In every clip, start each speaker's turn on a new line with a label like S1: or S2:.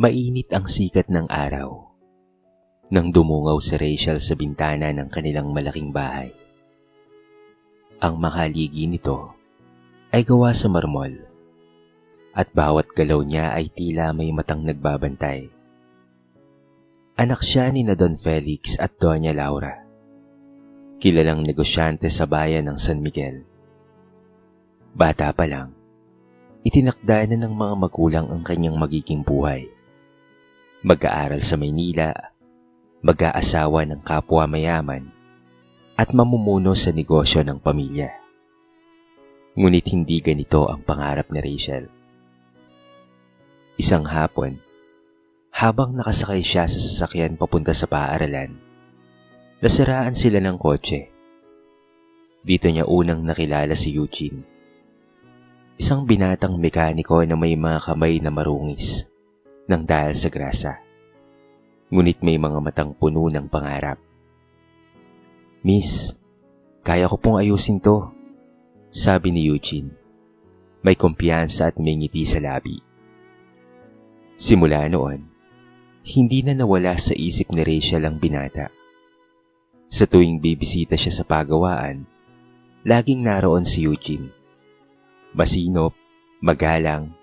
S1: Mainit ang sikat ng araw nang dumungaw si Rachel sa bintana ng kanilang malaking bahay. Ang makaligi nito ay gawa sa marmol at bawat galaw niya ay tila may matang nagbabantay. Anak siya ni na Don Felix at Doña Laura, kilalang negosyante sa bayan ng San Miguel. Bata pa lang, itinakda na ng mga magulang ang kanyang magiging buhay. Mag-aaral sa Maynila, mag-aasawa ng kapwa mayaman, at mamumuno sa negosyo ng pamilya. Ngunit hindi ganito ang pangarap ni Rachel. Isang hapon, habang nakasakay siya sa sasakyan papunta sa paaralan, nasiraan sila ng kotse. Dito niya unang nakilala si Eugene, isang binatang mekaniko na may mga kamay na marungis nang dahil sa grasa. Ngunit may mga matang puno ng pangarap. "Miss, kaya ko pong ayusin to," sabi ni Eugene. May kumpiyansa at may ngiti sa labi. Simula noon, hindi na nawala sa isip ni Rachel ang binata. Sa tuwing bibisita siya sa pagawaan, laging naroon si Eugene. Masinop, magalang,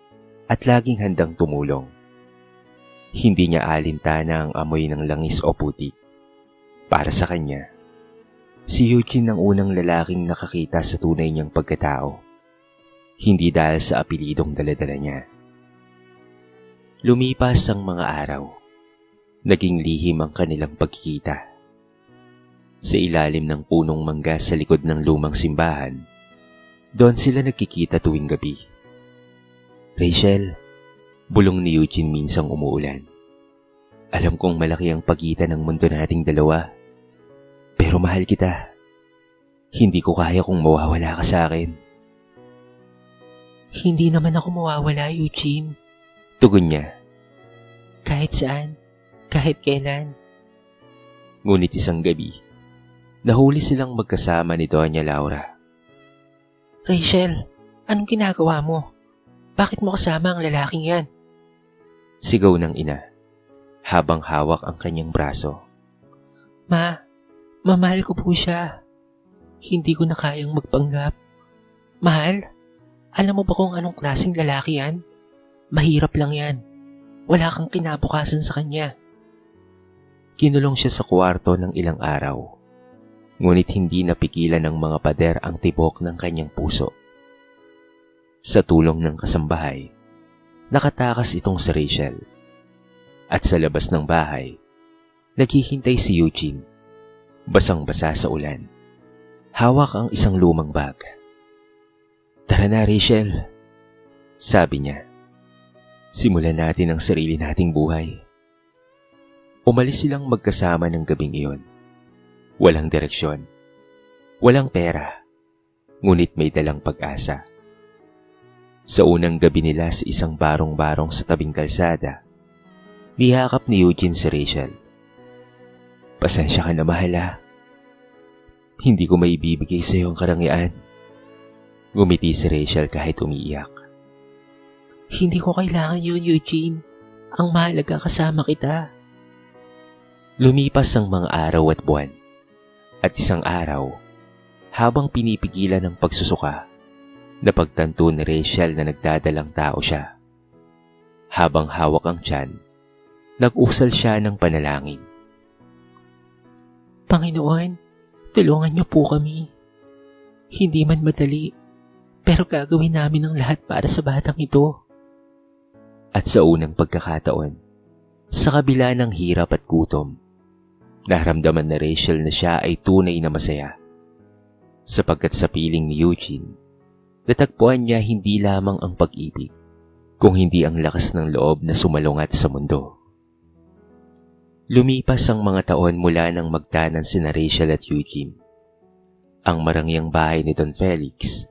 S1: at laging handang tumulong. Hindi niya alintana ang amoy ng langis o putik. Para sa kanya, si Eugene ang unang lalaking nakakita sa tunay niyang pagkatao. Hindi dahil sa apelidong dala-dala niya. Lumipas ang mga araw. Naging lihim ang kanilang pagkikita. Sa ilalim ng punong mangga sa likod ng lumang simbahan, doon sila nagkikita tuwing gabi. "Rachel," bulong ni Eugene minsang umuulan, "alam kong malaki ang pagitan ng mundo nating dalawa. Pero mahal kita. Hindi ko kaya kung mawawala ka sa akin." "Hindi naman ako mawawala, Eugene," tugon niya. "Kahit saan, kahit kailan." Ngunit isang gabi, nahuli silang magkasama ni Doña Laura. "Rachel, anong ginagawa mo? Bakit mo kasama ang lalaking yan?" Sigaw ng ina, habang hawak ang kanyang braso. Mamahal ko po siya. Hindi ko na kayang magpanggap." "Mahal? Alam mo ba kung anong klaseng lalaki yan? Mahirap lang yan. Wala kang kinabukasan sa kanya." Kinulong siya sa kwarto ng ilang araw. Ngunit hindi napigilan ng mga pader ang tibok ng kanyang puso. Sa tulong ng kasambahay, nakatakas itong si Rachel. At sa labas ng bahay, naghihintay si Eugene, basang-basa sa ulan. Hawak ang isang lumang bag. "Tara na, Rachel," sabi niya. "Simulan natin ang sarili nating buhay." Umalis silang magkasama ng gabing iyon. Walang direksyon, walang pera, ngunit may dalang pag-asa. Sa unang gabi nila sa isang barong-barong sa tabing kalsada, niyakap ni Eugene si Rachel. "Pasensya ka na, mahal ah. Hindi ko maibibigay sa iyo ang karangyaan." Ngumiti si Rachel kahit umiiyak. "Hindi ko kailangan yun, Eugene. Ang mahalaga kasama kita." Lumipas ang mga araw at buwan. At isang araw, habang pinipigilan ng pagsusuka, napagtanto ni Rachel na nagdadalang tao siya. Habang hawak ang tiyan, nag-usal siya ng panalangin. "Panginoon, tulungan niyo po kami. Hindi man madali, pero gagawin namin ang lahat para sa batang ito." At sa unang pagkakataon, sa kabila ng hirap at gutom, naramdaman na Rachel na siya ay tunay na masaya. Sapagkat sa piling ni Eugene, natagpuan niya hindi lamang ang pag-ibig, kung hindi ang lakas ng loob na sumalungat sa mundo. Lumipas ang mga taon mula nang magtanan sina Rachel at Eugene. Ang marangyang bahay ni Don Felix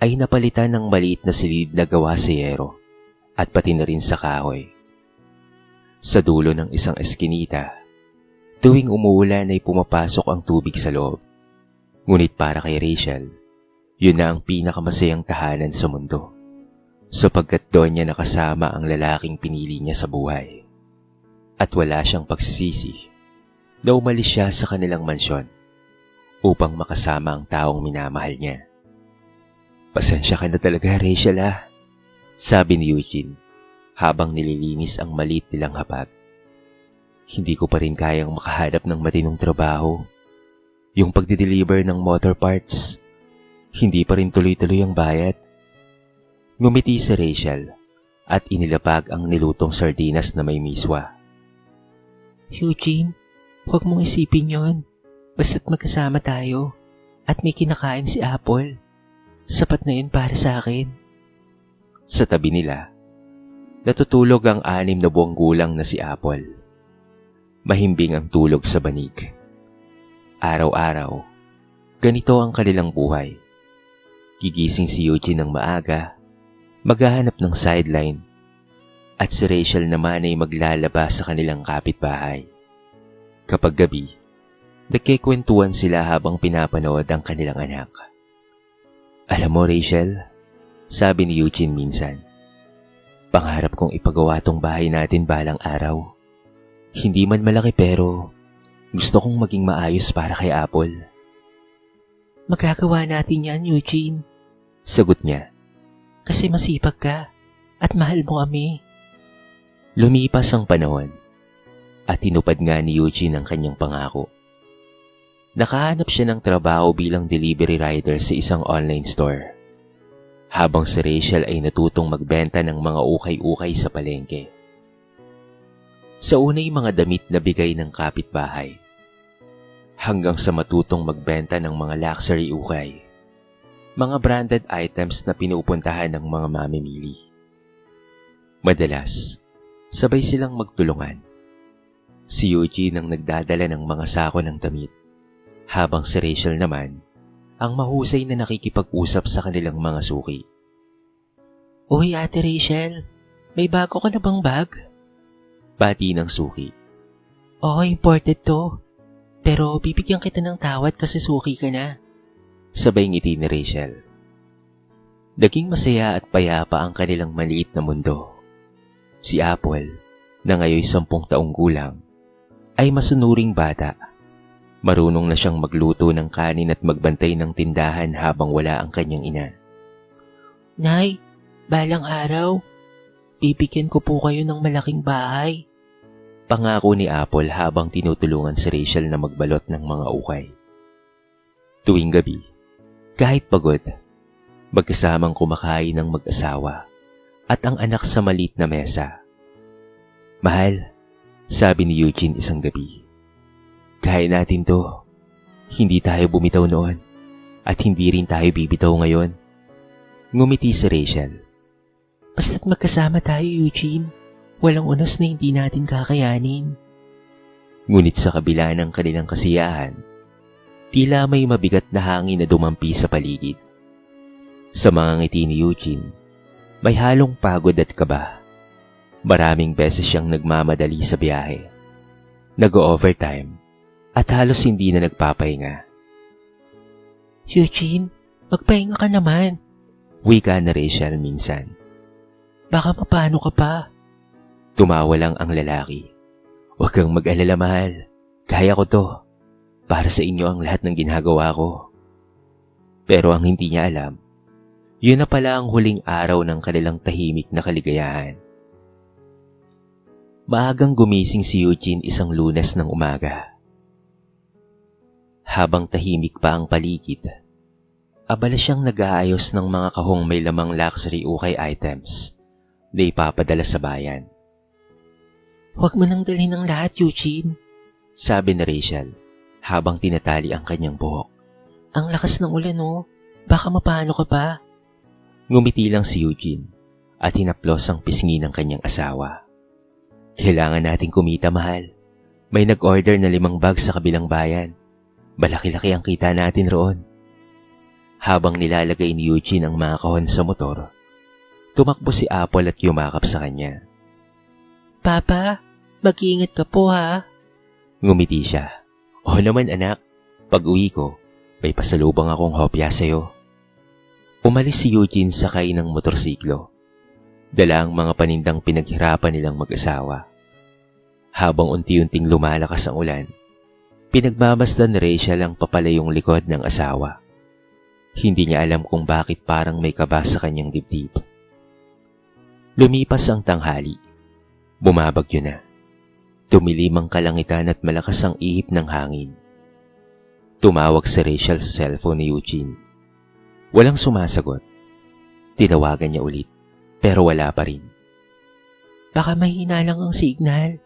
S1: ay napalitan ng maliit na silid na gawa sa yero at pati na rin sa kahoy. Sa dulo ng isang eskinita, tuwing umuulan ay pumapasok ang tubig sa loob. Ngunit para kay Rachel, yun na ang pinakamasayang tahanan sa mundo, sapagkat doon niya nakasama ang lalaking pinili niya sa buhay.
S2: At wala siyang pagsisisi na umalis siya sa kanilang mansyon upang makasama ang taong minamahal niya. "Pasensya ka na talaga, Rachel sabi ni Eugene habang nililinis ang maliit nilang hapag. "Hindi ko pa rin kayang makahanap ng matinong trabaho. Yung pagdi-deliver ng motor parts, hindi pa rin tuloy-tuloy ang bayad." Ngumiti si Rachel at inilapag ang nilutong sardinas na may miswa.
S1: Eugene, huwag mong isipin yon. Basta't magkasama tayo at may kinakain si Apple. Sapat na yun para sa akin.
S2: Sa tabi nila, natutulog ang 6 na buwang gulang na si Apple. Mahimbing ang tulog sa banig. Araw-araw, ganito ang kanilang buhay. Gigising si Eugene ng maaga, maghahanap ng sideline, at si Rachel naman ay maglalaba sa kanilang kapitbahay. Kapag gabi, nagkikwentuhan sila habang pinapanood ang kanilang anak. "Alam mo, Rachel," sabi ni Eugene minsan, "pangarap kong ipagawa tong bahay natin balang araw. Hindi man malaki pero gusto kong maging maayos para kay Apple."
S1: Magagawa natin yan, Eugene.
S2: Sagot niya.
S1: Kasi masipag ka at mahal mo kami.
S2: Lumipas ang panahon at tinupad nga ni Eugene ang kanyang pangako. Nakahanap siya ng trabaho bilang delivery rider sa isang online store, habang si Rachel ay natutong magbenta ng mga ukay-ukay sa palengke. Sa unay mga damit na bigay ng kapitbahay, hanggang sa matutong magbenta ng mga luxury ukay, mga branded items na pinupuntahan ng mga mamimili. Madalas, sabay silang magtulungan. Si Eugene ang nagdadala ng mga sako ng damit, habang si Rachel naman ang mahusay na nakikipag-usap sa kanilang mga suki.
S1: Uy, Ate Rachel, may bago ka na bang bag?
S2: Bati ng suki.
S1: Oo, imported to. Pero bibigyan kita ng tawad kasi suki ka na.
S2: Sabay ngiti ni Rachel. Naging masaya at payapa ang kanilang maliit na mundo. Si Apple, na ngayon 10 taong gulang, ay masunuring bata. Marunong na siyang magluto ng kanin at magbantay ng tindahan habang wala ang kanyang ina.
S1: Nay, balang araw, bibigyan ko po kayo ng malaking bahay.
S2: Pangako ni Apple habang tinutulungan si Rachel na magbalot ng mga ukay. Tuwing gabi, kahit pagod, magkasamang kumakain ng mag-asawa at ang anak sa maliit na mesa. "Mahal," sabi ni Eugene isang gabi, "kaya natin to. Hindi tayo bumitaw noon at hindi rin tayo bibitaw ngayon." Ngumiti si Rachel.
S1: Basta't magkasama tayo, Eugene. Walang unos na hindi natin kakayanin.
S2: Ngunit sa kabila ng kanilang kasiyahan, tila may mabigat na hangin na dumampi sa paligid. Sa mga ngiti ni Eugene, may halong pagod at kaba. Maraming beses siyang nagmamadali sa biyahe, nag-overtime, at halos hindi na nagpapahinga.
S1: Eugene, magpahinga ka naman.
S2: Wika na Rachel minsan.
S1: Baka mapano ka pa.
S2: Tumawa lang ang lalaki. "Huwag kang mag-alala, mahal. Kaya ko to. Para sa inyo ang lahat ng ginagawa ko." Pero ang hindi niya alam, yun na pala ang huling araw ng kanilang tahimik na kaligayahan. Maagang gumising si Eugene isang Lunes ng umaga. Habang tahimik pa ang paligid, abala siyang nag-aayos ng mga kahong may lamang luxury ukay items na ipapadala sa bayan.
S1: Huwag mo nang dalhin ng lahat, Eugene,
S2: sabi ni Rachel habang tinatali ang kanyang buhok.
S1: Ang lakas ng ulan, oh. Baka mapano ka pa.
S2: Ngumiti lang si Eugene at hinaplos ang pisngi ng kanyang asawa. "Kailangan nating kumita, mahal. May nag-order na 5 bag sa kabilang bayan. Malaki-laki ang kita natin roon." Habang nilalagay ni Eugene ang mga kahon sa motor, tumakbo si Apple at yumakap sa kanya.
S1: Papa, mag-iingat ka po ha.
S2: Ngumiti siya. "Oo naman anak, pag-uwi ko, may pasalubong akong hopya sa'yo." Umalis si Eugene sakay ng motorsiklo. Dala ang mga panindang pinaghirapan nilang mag-asawa. Habang unti-unting lumalakas ang ulan, pinagmamasdan ni Rachel ang papalayong likod ng asawa. Hindi niya alam kung bakit parang may kaba sa kanyang dibdib. Lumipas ang tanghali. Bumabagyo na. Tumilim ang kalangitan at malakas ang ihip ng hangin. Tumawag si Rachel sa cellphone ni Eugene. Walang sumasagot. Tinawagan niya ulit, pero wala pa rin.
S1: Baka mahina lang ang signal.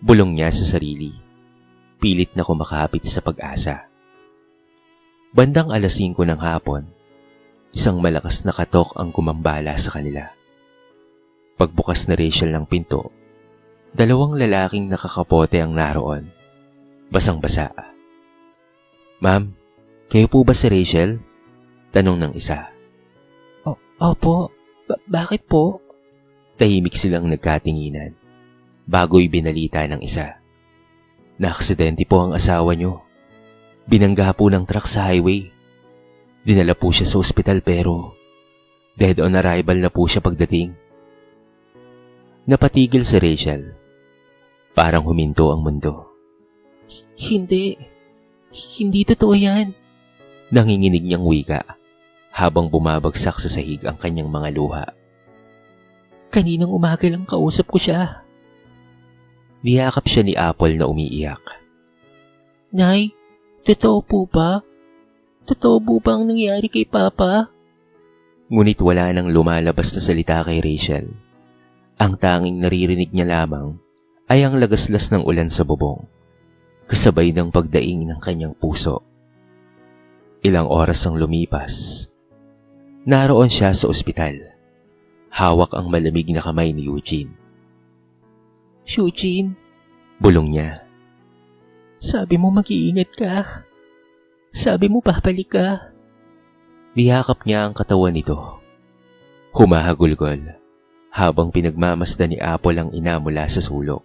S2: Bulong niya sa sarili. Pilit na kumakapit sa pag-asa. Bandang 5:00 ng hapon, isang malakas na katok ang gumambala sa kanila. Pagbukas na Rachel ng pinto, 2 lalaking nakakapote ang naroon. Basang-basa. "Ma'am, kayo po ba si Rachel?" Tanong ng isa.
S1: Opo, bakit po?
S2: Tahimik silang nagkatinginan. Bago'y binalita ng isa. "Naaksidente po ang asawa niyo. Binangga po ng truck sa highway. Dinala po siya sa ospital pero dead on arrival na po siya pagdating." Napatigil si Rachel. Parang huminto ang mundo.
S1: Hindi totoo yan.
S2: Nanginginig niyang wika habang bumabagsak sa sahig ang kanyang mga luha.
S1: Kaninang umaga lang kausap ko siya.
S2: Niyakap siya ni Apple na umiiyak.
S1: Nay, totoo po ba? Totoo po ba ang nangyari kay Papa?
S2: Ngunit wala nang lumalabas na salita kay Rachel. Ang tanging naririnig niya lamang ay ang lagaslas ng ulan sa bubong, kasabay ng pagdaing ng kanyang puso. Ilang oras ang lumipas. Naroon siya sa ospital. Hawak ang malamig na kamay ni Eugene.
S1: Eugene,
S2: bulong niya.
S1: Sabi mo mag-iingat ka. Sabi mo babalik ka.
S2: Niyakap niya ang katawan nito. Humahagulgol habang pinagmamasdan ni Apple ang ina mula sa sulok.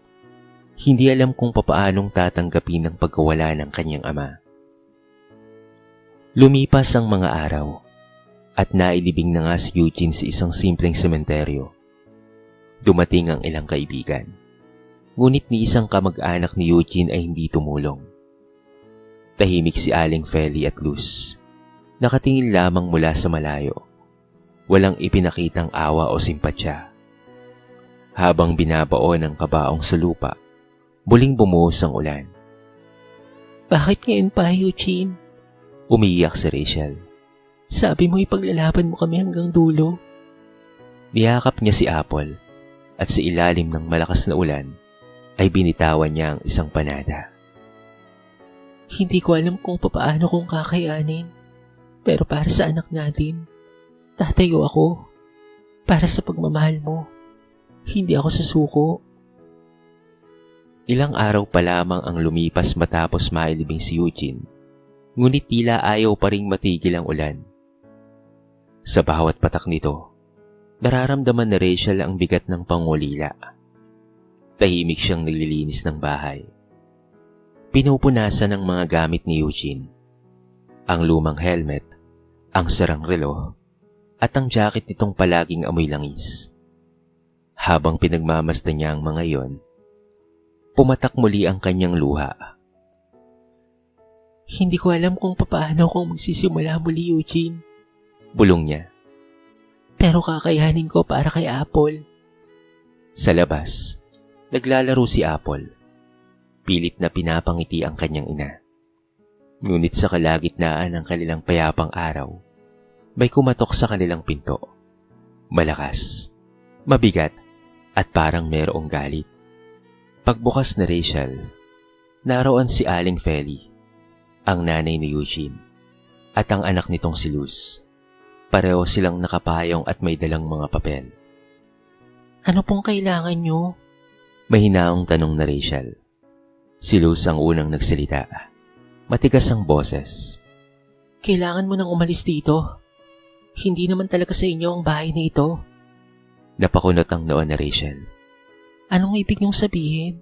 S2: Hindi alam kung papaanong tatanggapin ang pagkawala ng kanyang ama. Lumipas ang mga araw at nailibing na nga si Eugene sa isang simpleng sementeryo. Dumating ang ilang kaibigan. Ngunit ni isang kamag-anak ni Eugene ay hindi tumulong. Tahimik si Aling Feli at Luz. Nakatingin lamang mula sa malayo. Walang ipinakitang awa o simpatya. Habang binabaon ang kabaong sa lupa, muling bumuhos ang ulan.
S1: Bakit ngayon pa, Eugene?
S2: Umiiyak si Rachel.
S1: Sabi mo ipaglalaban mo kami hanggang dulo.
S2: Niyakap niya si Apple at sa ilalim ng malakas na ulan ay binitawan niya ang isang panada.
S1: Hindi ko alam kung papaano kong kakayanin. Pero para sa anak natin, tatayo ako. Para sa pagmamahal mo, hindi ako susuko.
S2: Ilang araw pa lamang ang lumipas matapos mailibing si Eugene, ngunit tila ayaw pa ring matigil ang ulan. Sa bawat patak nito, nararamdaman ni Rachel ang bigat ng pangulila. Tahimik siyang naglilinis ng bahay. Pinupunasan ang mga gamit ni Eugene. Ang lumang helmet, ang sarang relo, at ang jacket nitong palaging amoy langis. Habang pinagmamasdan niya ang mga iyon, pumatak muli ang kanyang luha.
S1: Hindi ko alam kung papaano kung magsisimula muli, Eugene.
S2: Bulong niya.
S1: Pero kakayanin ko para kay Apple.
S2: Sa labas, naglalaro si Apple. Pilit na pinapangiti ang kanyang ina. Ngunit sa kalagitnaan ng kanilang payapang araw, may kumatok sa kanilang pinto. Malakas, mabigat, at parang mayroong galit. Pagbukas ni Rachel, naroon si Aling Feli, ang nanay ni Eugene, at ang anak nitong si Luz. Pareho silang nakapayong at may dalang mga papel.
S1: Ano pong kailangan nyo?
S2: Mahinaong tanong na Rachel. Si Luz ang unang nagsalita. Matigas ang boses.
S1: Kailangan mo nang umalis dito. Hindi naman talaga sa inyo ang bahay na ito.
S2: Napakunot ang noon na Rachel.
S1: Anong ibig niyong sabihin?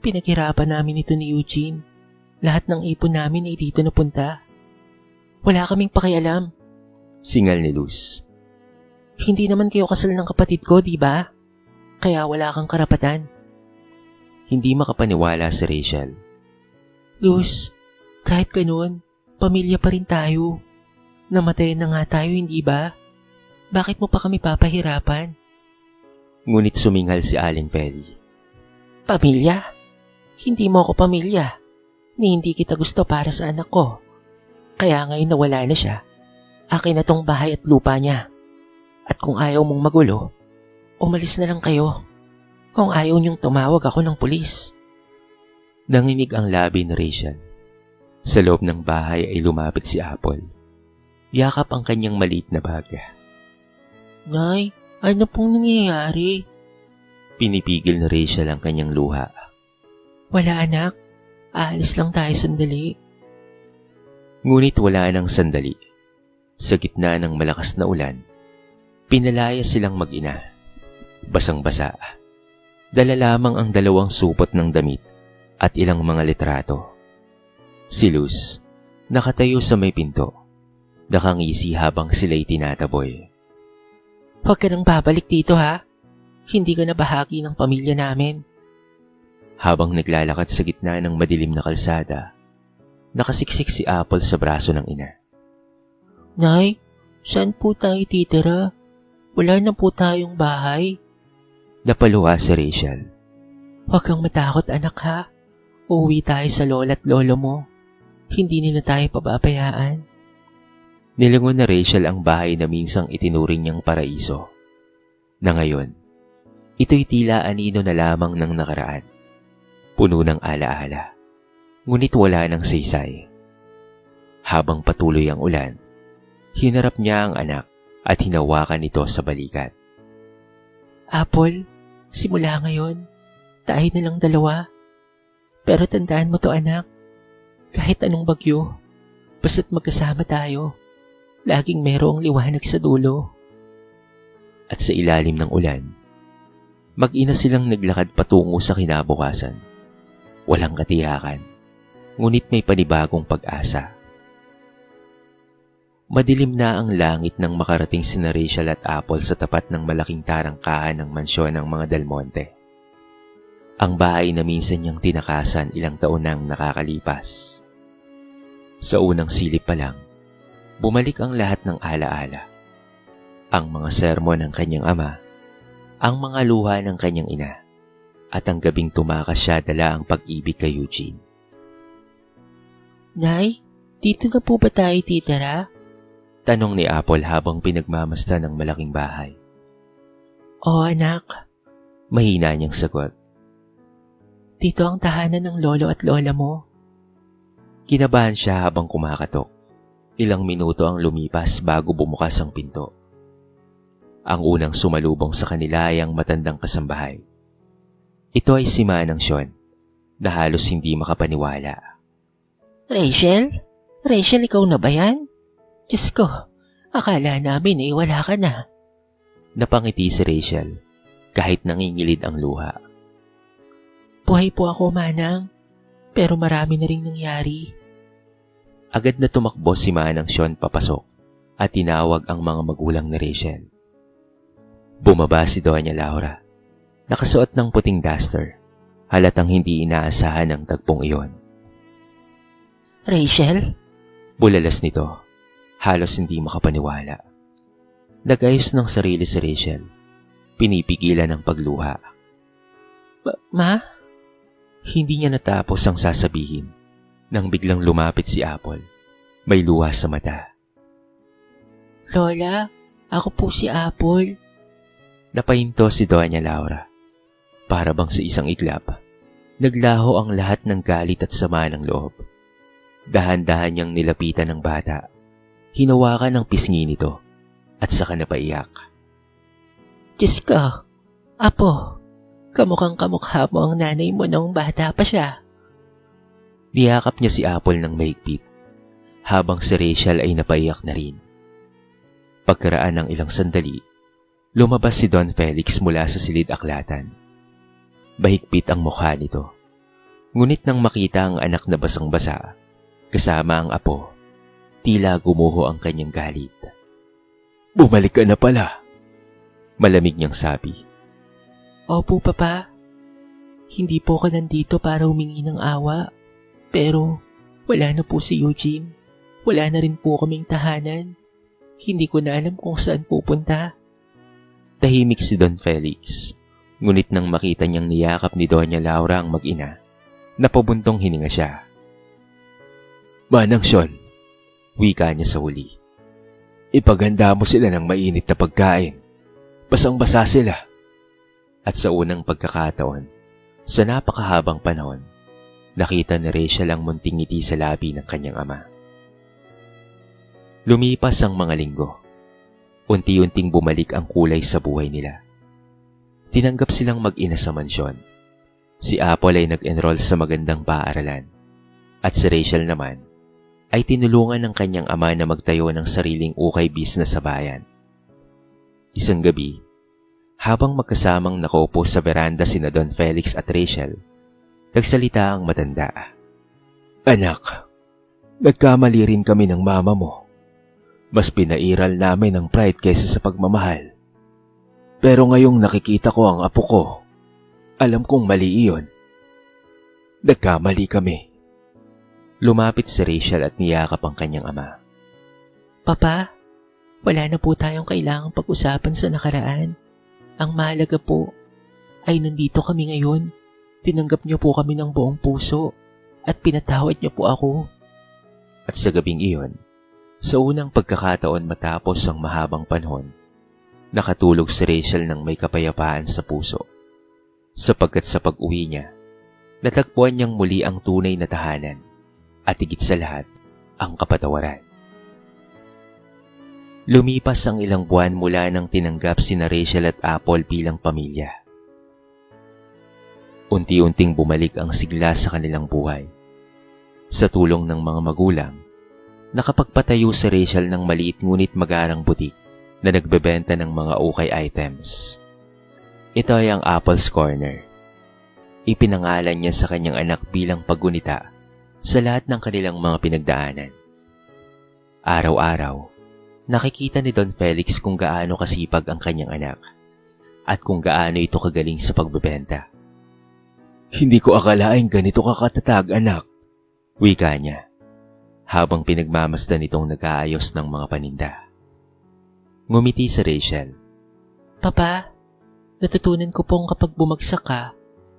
S1: Pinaghirapan namin ito ni Eugene. Lahat ng ipon namin ay dito napunta. Wala kaming pakialam.
S2: Singal ni Luz.
S1: Hindi naman kayo kasal ng kapatid ko, di ba? Kaya wala kang karapatan.
S2: Hindi makapaniwala si Rachel.
S1: Luz, kahit ganun, pamilya pa rin tayo. Namatay na nga tayo, hindi ba? Bakit mo pa kami papahirapan?
S2: Ngunit suminghal si Aling Feli.
S1: Pamilya? Hindi mo ako pamilya. Ni hindi kita gusto para sa anak ko. Kaya ngayon nawala na siya. Akin na tong bahay at lupa niya. At kung ayaw mong magulo, umalis na lang kayo. Kung ayaw niyong tumawag ako ng pulis.
S2: Nanginig ang labi ni Rachel. Sa loob ng bahay ay lumapit si Apple. Yakap ang kanyang maliit na bag.
S1: Nay, ano pong nangyayari?
S2: Pinipigil ni Rachel ang kanyang luha.
S1: Wala anak, aalis lang tayo sandali.
S2: Ngunit wala nang sandali. Sa gitna ng malakas na ulan, pinalaya silang mag-ina. Basang-basa. Dala lamang ang 2 supot ng damit at ilang mga litrato. Si Luz, nakatayo sa may pinto. Nakangisi habang sila'y tinataboy.
S1: Huwag ka nang babalik dito ha. Hindi ka na bahagi ng pamilya namin.
S2: Habang naglalakad sa gitna ng madilim na kalsada, nakasiksik si Apple sa braso ng ina.
S1: Nay, saan po tayo titira? Wala na po tayong bahay.
S2: Napaluha si Rachel.
S1: Huwag kang matakot anak ha. Uuwi tayo sa lola at lolo mo. Hindi nila tayo pababayaan.
S2: Nilingon na Rachel ang bahay na minsang itinuring niyang paraiso. Na ngayon, ito'y tila anino na lamang ng nakaraan. Puno ng alaala. Ngunit wala ng saysay. Habang patuloy ang ulan, hinarap niya ang anak at hinawakan ito sa balikat.
S1: Apple, simula ngayon, tayo na lang 2. Pero tandaan mo to anak, kahit anong bagyo, basta't magkasama tayo, laging merong liwanag sa dulo.
S2: At sa ilalim ng ulan, mag-ina silang naglakad patungo sa kinabukasan. Walang katiyakan, ngunit may panibagong pag-asa. Madilim na ang langit nang makarating sina Rachel at Apple sa tapat ng malaking tarangkahan ng mansyon ng mga Del Monte. Ang bahay na minsan niyang tinakasan ilang taon nang nakakalipas. Sa unang silip pa lang, bumalik ang lahat ng alaala. Ang mga sermon ng kanyang ama, ang mga luha ng kanyang ina, at ang gabing tumakas siya dala ang pag-ibig kay Eugene.
S1: Nay, dito na po ba tayo titira?
S2: Tanong ni Apple habang pinagmamasdan ng malaking bahay.
S1: Oo anak.
S2: Mahina niyang sagot.
S1: Dito ang tahanan ng lolo at lola mo.
S2: Kinabahan siya habang kumakatok. Ilang minuto ang lumipas bago bumukas ang pinto. Ang unang sumalubong sa kanila ay ang matandang kasambahay. Ito ay si Manang Sean, na halos hindi makapaniwala.
S1: Rachel? Rachel, ikaw na ba yan? Diyos ko, akala namin wala ka na.
S2: Napangiti si Rachel, kahit nangingilid ang luha.
S1: Buhay po ako, Manang, pero marami na ring nangyari.
S2: Agad na tumakbo si Manang Sean papasok at tinawag ang mga magulang ni Rachel. Bumaba si Doña Laura. Nakasuot ng puting duster, halatang hindi inaasahan ang tagpong iyon.
S1: Rachel?
S2: Bulalas nito, halos hindi makapaniwala. Nagayos ng sarili si Rachel, pinipigilan ang pagluha.
S1: Ma?
S2: Hindi niya natapos ang sasabihin nang biglang lumapit si Apple. May luha sa mata.
S1: Lola, ako po si Apple.
S2: Napahinto si Doña Laura. Para bang sa isang iglap, naglaho ang lahat ng galit at sama ng loob. Dahan-dahan niyang nilapitan ng bata. Hinawakan ang pisngi nito at saka napaiyak.
S1: Diyos ko, Apo, kamukhang kamukha mo ang nanay mo nung bata pa siya.
S2: Niyakap niya si Apple ng mahigpit, habang si Rachel ay napaiyak na rin. Pagkaraan ng ilang sandali, lumabas si Don Felix mula sa silid-aklatan. Bahigpit ang mukha nito. Ngunit nang makita ang anak na basang-basa, kasama ang apo, tila gumuho ang kanyang galit. Bumalik ka na pala. Malamig niyang sabi.
S1: Opo, Papa. Hindi po ako nandito para humingi ng awa. Pero wala na po si Eugene. Wala na rin po kaming tahanan. Hindi ko na alam kung saan pupunta.
S2: Tahimik si Don Felix. Ngunit nang makita niyang niyakap ni Doña Laura ang mag-ina, napabuntong hininga siya. Manang Sean, wika niya sa huli. Ipaganda mo sila ng mainit na pagkain. Basang-basa sila. At sa unang pagkakataon, sa napakahabang panahon, nakita ni Rachel ang munting ngiti sa labi ng kanyang ama. Lumipas ang mga linggo. Unti-unting bumalik ang kulay sa buhay nila. Tinanggap silang mag-ina sa mansyon. Si Apple ay nag-enroll sa magandang paaralan. At si Rachel naman ay tinulungan ng kanyang ama na magtayo ng sariling ukay business sa bayan. Isang gabi, habang magkasamang nakaupo sa veranda sina Don Felix at Rachel, nagsalita ang matanda. Anak, nagkamali rin kami ng mama mo. Mas pinairal namin ang pride kaysa sa pagmamahal. Pero ngayong nakikita ko ang apo ko, alam kong mali iyon. Nagkamali kami. Lumapit si Rachel at niyakap ang kanyang ama.
S1: Papa, wala na po tayong kailangang pag-usapan sa nakaraan. Ang mahalaga po ay nandito kami ngayon. Tinanggap niyo po kami ng buong puso at pinatawad niyo po ako.
S2: At sa gabing iyon, sa unang pagkakataon matapos ang mahabang panahon, nakatulog si Rachel ng may kapayapaan sa puso. Sapagkat sa pag-uwi niya, natagpuan niyang muli ang tunay na tahanan at higit sa lahat, ang kapatawaran. Lumipas ang ilang buwan mula nang tinanggap sina Rachel at Apple bilang pamilya. Unti-unting bumalik ang sigla sa kanilang buhay. Sa tulong ng mga magulang, nakapagpatayo si Rachel ng maliit ngunit magarang butik na nagbebenta ng mga ukay items. Ito ay ang Apple's Corner. Ipinangalan niya sa kanyang anak bilang paggunita sa lahat ng kanilang mga pinagdaanan. Araw-araw, nakikita ni Don Felix kung gaano kasipag ang kanyang anak at kung gaano ito kagaling sa pagbebenta. Hindi ko akalaing ganito ka katatag, anak, wika niya, habang pinagmamasdan itong nag-aayos ng mga paninda. Ngumiti si Rachel.
S1: Papa, natutunan ko pong kapag bumagsak ka,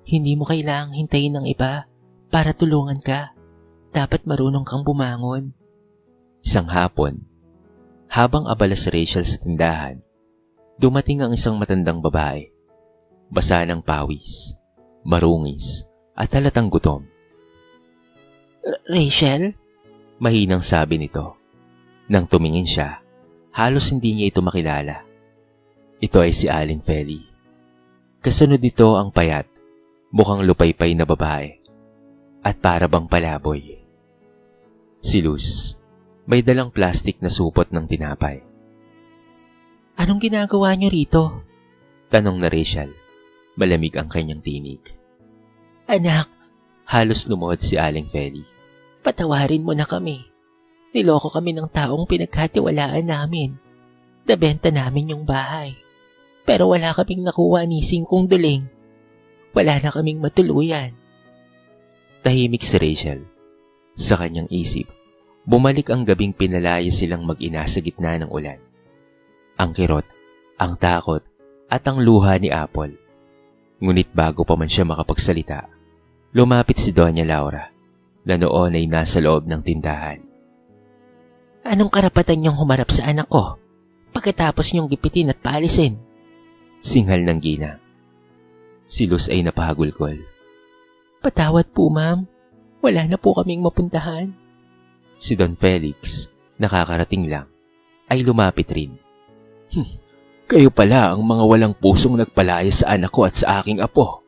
S1: hindi mo kailangang hintayin ng iba para tulungan ka. Dapat marunong kang bumangon.
S2: Isang hapon, habang abala si Rachel sa tindahan, dumating ang isang matandang babae. Basa ng pawis, marungis, at halatang gutom.
S1: Rachel?
S2: Mahinang sabi nito. Nang tumingin siya, halos hindi niya ito makilala. Ito ay si Aling Feli. Kasunod nito ang payat, mukhang lupaypay na babae, at para bang palaboy. Si Luz, may dalang plastik na supot ng tinapay.
S1: Anong ginagawa niyo rito?
S2: Tanong na Rachel. Malamig ang kanyang tinig.
S1: Anak,
S2: halos lumuhod si Aling Feli.
S1: Patawarin mo na kami. Niloko kami ng taong pinagkatiwalaan namin. Nabenta namin yung bahay. Pero wala kaming nakuha ni Singkong Duling. Wala na kaming matuluyan.
S2: Tahimik si Rachel. Sa kanyang isip, bumalik ang gabing pinalaya silang mag-ina sa gitna ng ulan. Ang kirot, ang takot, at ang luha ni Apple. Ngunit bago pa man siya makapagsalita, lumapit si Doña Laura, na noon ay nasa loob ng tindahan.
S1: Anong karapatan niyong humarap sa anak ko pagkatapos niyong gipitin at paalisin?
S2: Singhal ng ginang. Si Luz ay napahagulgol.
S1: Patawad po, ma'am. Wala na po kaming mapuntahan.
S2: Si Don Felix, nakakarating lang, ay lumapit rin. Kayo pala ang mga walang pusong nagpalaya sa anak ko at sa aking apo.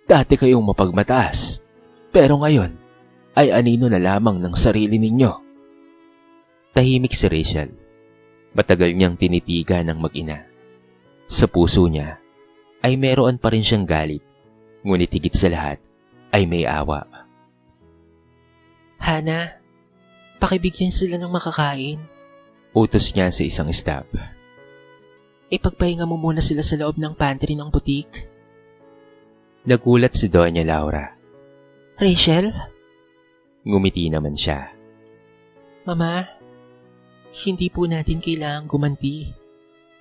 S2: Dati kayong mapagmataas, pero ngayon ay anino na lamang ng sarili ninyo. Tahimik si Rachel. Matagal niyang tinitigan ng mag-ina. Sa puso niya ay meron pa rin siyang galit, ngunit higit sa lahat ay may awa.
S1: Hana, pakibigyan sila ng makakain.
S2: Utos niya sa isang staff.
S1: Ipagpahinga mo muna sila sa loob ng pantry ng butik.
S2: Nagulat si Doña Laura.
S1: Rachel?
S2: Ngumiti naman siya.
S1: Mama, hindi po natin kailangang gumanti.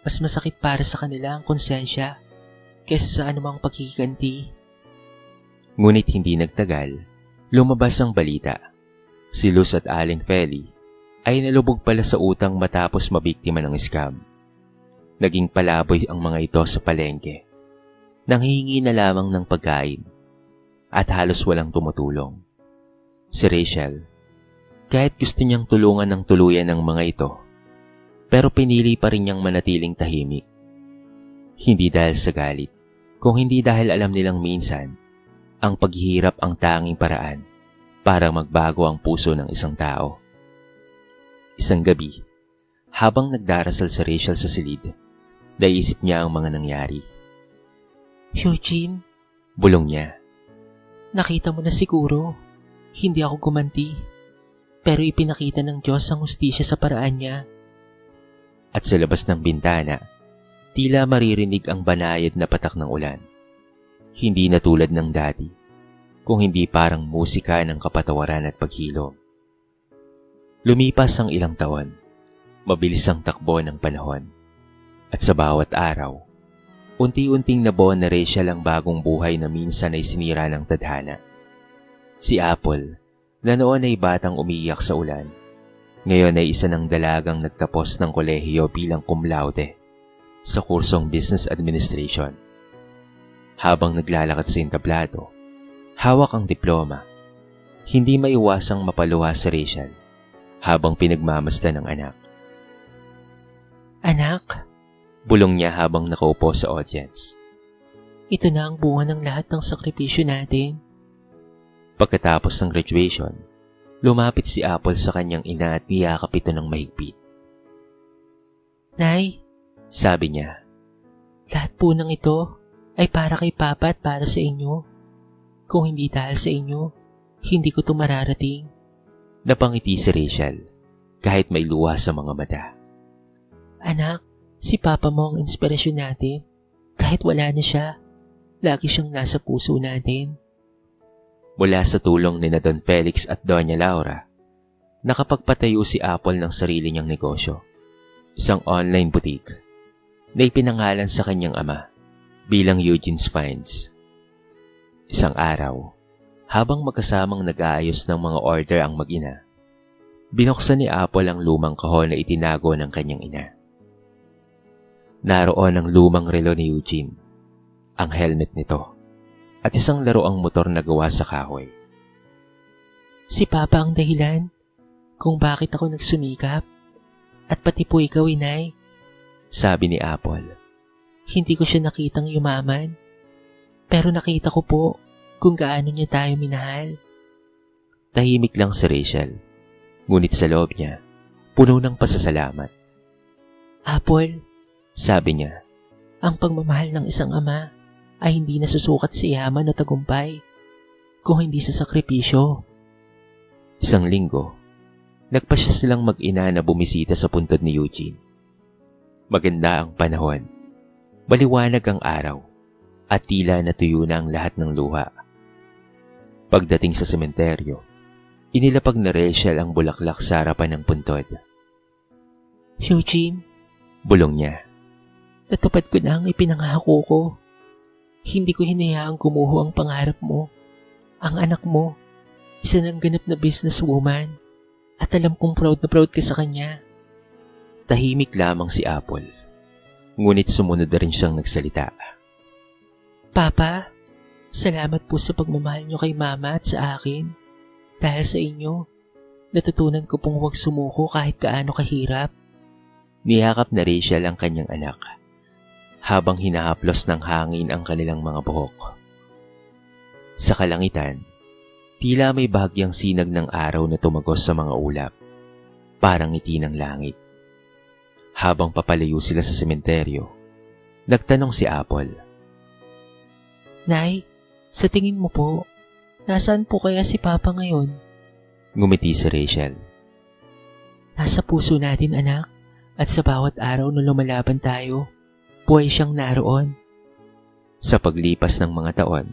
S1: Mas masakit para sa kanila ang konsensya kaysa sa anumang pagkikiganti.
S2: Ngunit hindi nagtagal, lumabas ang balita. Si Luz at Aling Feli ay nalubog pala sa utang matapos mabiktima ng scam. Naging palaboy ang mga ito sa palengke. Nanghihingi na lamang ng pagkain at halos walang tumutulong. Si Rachel, kahit gusto niyang tulungan ng tuluyan ng mga ito, pero pinili pa rin niyang manatiling tahimik. Hindi dahil sa galit, kung hindi dahil alam nilang minsan, ang paghihirap ang tanging paraan para magbago ang puso ng isang tao. Isang gabi, habang nagdarasal si Rachel sa silid, naisip niya ang mga nangyari.
S1: Eugene,
S2: Bulong niya.
S1: nakita mo na siguro. Hindi ako gumanti. Pero ipinakita ng Diyos ang hustisya sa paraan niya.
S2: At sa labas ng bintana, tila maririnig ang banayad na patak ng ulan. Hindi na tulad ng dati, kung hindi parang musika ng kapatawaran at paghilom. Lumipas ang ilang taon, mabilis ang takbo ng panahon. At sa bawat araw, unti-unting nabuo na Rachel ang bagong buhay na minsan ay sinira ng tadhana. Si Apple, na noon ay batang umiiyak sa ulan, ngayon ay isa ng dalagang nagtapos ng kolehiyo bilang cum laude sa kursong Business Administration. Habang naglalakad sa entablado, hawak ang diploma, hindi maiwasang mapaluha si Rachel habang pinagmamasdan ng anak.
S1: Anak,
S2: Bulong niya habang nakaupo sa audience.
S1: ito na ang bunga ng lahat ng sakripisyo natin.
S2: Pagkatapos ng graduation, lumapit si Apple sa kanyang ina at niyakap ito ng mahigpit.
S1: Nay,
S2: Sabi niya,
S1: lahat po ng ito ay para kay Papa at para sa inyo. Kung hindi dahil sa inyo, hindi ko ito mararating.
S2: napangiti si Rachel kahit may luha sa mga mata.
S1: Anak, si Papa mo ang inspirasyon natin. Kahit wala na siya, lagi siyang nasa puso natin.
S2: Mula sa tulong ni Don Felix at Doña Laura, nakapagpatayo si Apple ng sarili niyang negosyo, isang online boutique na ipinangalan sa kanyang ama bilang Eugene's Finds. Isang araw, habang magkasamang nag-aayos ng mga order ang mag-ina, binuksan ni Apple ang lumang kahon na itinago ng kanyang ina. Naroon ang lumang relo ni Eugene, ang helmet nito, at isang laruang motor na gawa sa kahoy.
S1: Si Papa ang dahilan kung bakit ako nagsumikap. At pati po ikaw, Inay.
S2: Sabi ni Apple.
S1: Hindi ko siya nakitang yumaman. Pero nakita ko po kung gaano niya tayo minahal.
S2: Tahimik lang si Rachel, ngunit sa loob niya, puno ng pasasalamat.
S1: Apple,
S2: Sabi niya,
S1: ang pagmamahal ng isang ama ay hindi nasusukat sa yaman o tagumpay, kung hindi sa sakripisyo.
S2: isang linggo, nagpasya silang mag-ina na bumisita sa puntod ni Eugene. Maganda ang panahon, maliwanag ang araw, at tila natuyo na ang lahat ng luha. Pagdating sa sementeryo, inilapag na Rachel ang bulaklak sa harapan ng puntod.
S1: Eugene,
S2: Bulong niya.
S1: natupad ko na ang ipinangako ko. Hindi ko hinayaang gumuho ang pangarap mo. Ang anak mo, isa ng ganap na businesswoman. At alam kong proud na proud ka sa kanya.
S2: Tahimik lamang si Apple, ngunit sumunod na rin siyang nagsalita.
S1: Papa, salamat po sa pagmamahal niyo kay Mama at sa akin. Dahil sa inyo, natutunan ko pong huwag sumuko kahit kaano kahirap.
S2: Niyakap na Rachel ang kanyang anak, habang hinahaplos ng hangin ang kanilang mga buhok. Sa kalangitan, tila may bahagyang sinag ng araw na tumagos sa mga ulap, parang ngiti ng langit. Habang papalayo sila sa sementeryo, nagtanong si Apple.
S1: Nay, sa tingin mo po, nasaan po kaya si Papa ngayon?
S2: Ngumiti si Rachel.
S1: Nasa puso natin, anak, at sa bawat araw na lumalaban tayo, buhay siyang naroon.
S2: Sa paglipas ng mga taon,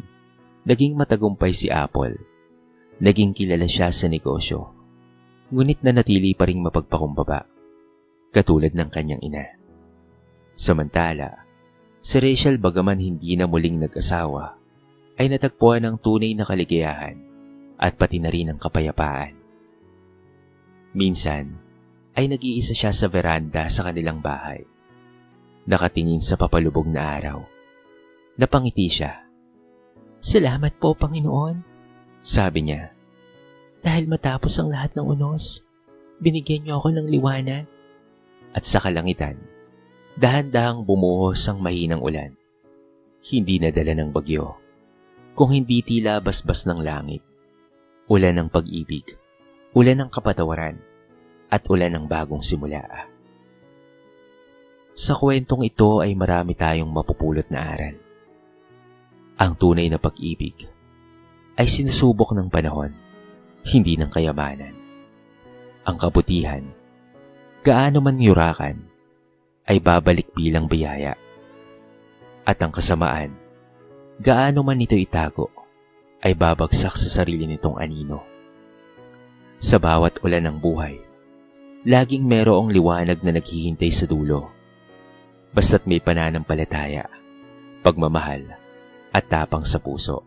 S2: Naging matagumpay si Apple. Naging kilala siya sa negosyo. Ngunit nanatili pa ring mapagpakumbaba, katulad ng kanyang ina. Samantala, si Rachel bagaman hindi na muling nag-asawa, ay natagpuan ng tunay na kaligayahan at pati na rin ang kapayapaan. Minsan, ay nag-iisa siya sa veranda sa kanilang bahay. Nakatingin sa papalubog na araw. Napangiti siya.
S1: Salamat po, Panginoon.
S2: Sabi niya,
S1: Dahil matapos ang lahat ng unos, binigyan niyo ako ng liwanag.
S2: at sa kalangitan, dahan-dahang bumuhos ang mahinang ulan. Hindi nadala ng bagyo, kung hindi tila basbas ng langit. Ulan ng pag-ibig, ulan ng kapatawaran, at ulan ng bagong simula. Sa kwentong ito ay marami tayong mapupulot na aral. Ang tunay na pag-ibig ay sinusubok ng panahon, hindi ng kayamanan. Ang kabutihan, gaano man yurakan, ay babalik bilang biyaya. At ang kasamaan, gaano man ito itago, ay babagsak sa sarili nitong anino. Sa bawat ulan ng buhay, laging merong liwanag na naghihintay sa dulo. Basta't may pananampalataya, pagmamahal, at tapang sa puso.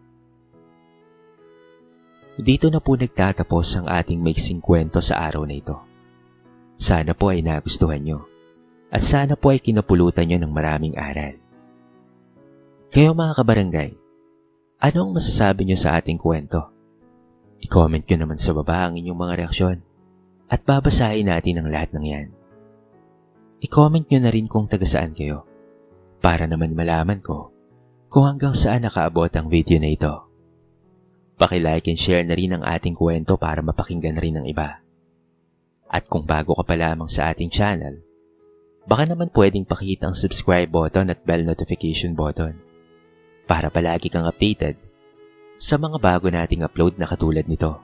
S2: Dito na po nagtatapos ang ating maiksing kwento sa araw na ito. Sana po ay nagustuhan nyo, at sana po ay kinapulutan nyo ng maraming aral. Kayo mga kabarangay, ano ang masasabi nyo sa ating kwento? I-comment nyo naman sa baba ang inyong mga reaksyon, at babasahin natin ang lahat ng yan. I-comment nyo na rin kung taga saan kayo, para naman malaman ko kung hanggang saan nakaabot ang video na ito. Paki-like and share na rin ang ating kwento para mapakinggan na rin ng iba. At kung bago ka pa lamang sa ating channel, baka naman pwedeng pakihit ang subscribe button at bell notification button para palagi kang updated sa mga bago nating upload na katulad nito.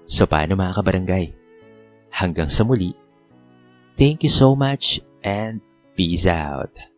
S2: So paano mga kabarangay? Hanggang sa muli, thank you so much and peace out.